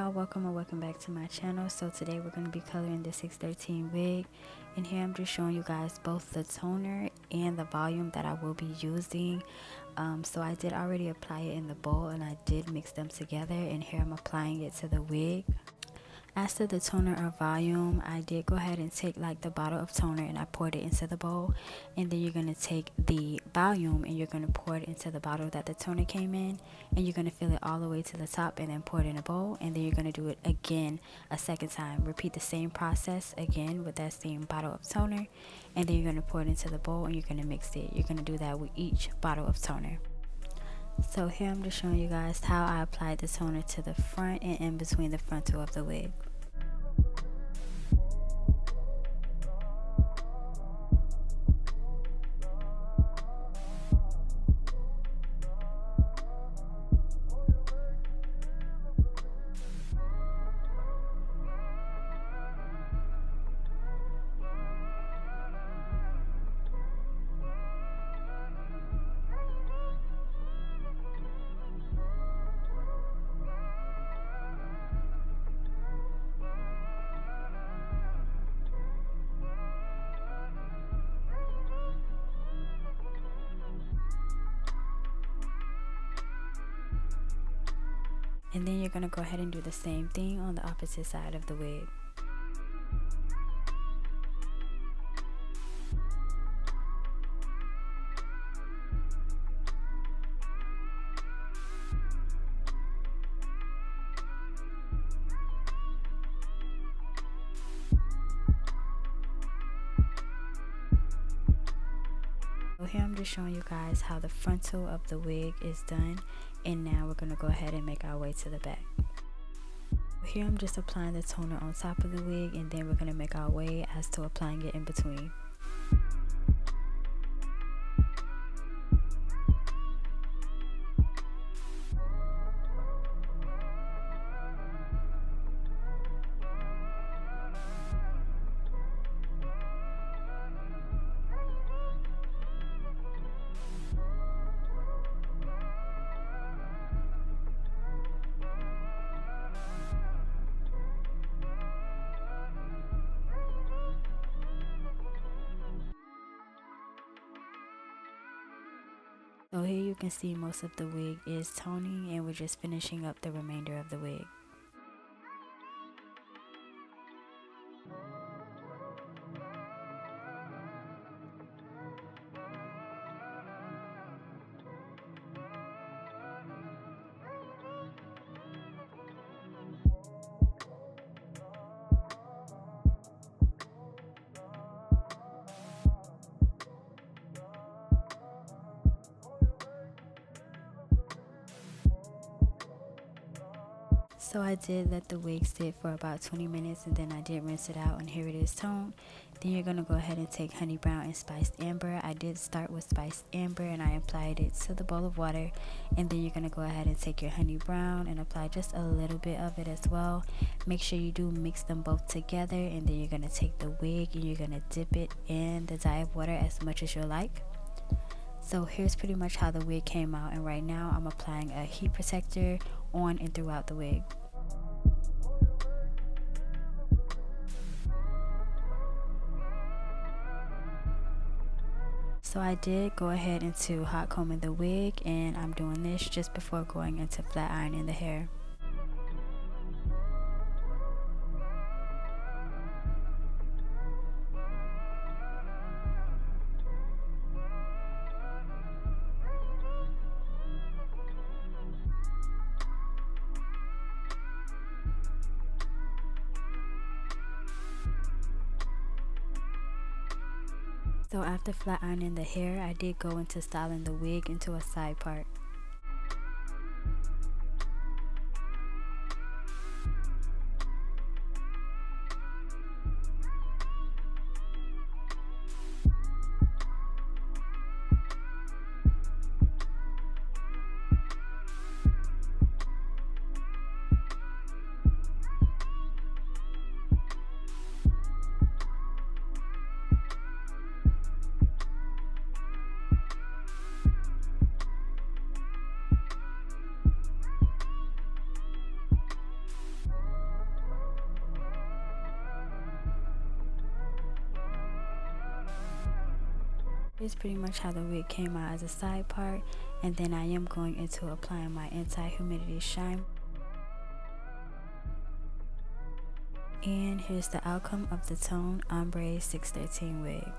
y'all, welcome or welcome back to my channel. So today we're going to be coloring the 613 wig, and here I'm just showing you guys both the toner and the volume that I will be using. So I did already apply it in the bowl and I did mix them together, and here I'm applying it to the wig. As to the toner or volume, I did go ahead and take like the bottle of toner and I poured it into the bowl, and then you're going to take the volume and you're going to pour it into the bottle that the toner came in, and you're going to fill it all the way to the top and then pour it in a bowl, and then you're going to do it again a second time. Repeat the same process again with that same bottle of toner, and then you're going to pour it into the bowl and you're going to mix it. You're going to do that with each bottle of toner. So here I'm just showing you guys how I applied the toner to the front and in between the frontal of the wig. And then you're going to go ahead and do the same thing on the opposite side of the wig. So here I'm just showing you guys how the frontal of the wig is done, and now we're going to go ahead and make our way to the back. Here I'm just applying the toner on top of the wig, and then we're going to make our way as to applying it in between. So here you can see most of the wig is toning, and we're just finishing up the remainder of the wig. So I did let the wig sit for about 20 minutes, and then I did rinse it out, and here it is toned. Then you're going to go ahead and take honey brown and spiced amber. I did start with spiced amber and I applied it to the bowl of water, and then you're going to go ahead and take your honey brown and apply just a little bit of it as well. Make sure you do mix them both together, and then you're going to take the wig and you're going to dip it in the dye of water as much as you like. So here's pretty much how the wig came out, and right now I'm applying a heat protector on and throughout the wig. So I did go ahead into hot combing the wig, and I'm doing this just before going into flat ironing the hair. So after flat ironing the hair, I did go into styling the wig into a side part. Here's pretty much how the wig came out as a side part, and then I am going into applying my anti-humidity shine. And here's the outcome of the Tone Ombré 613 wig.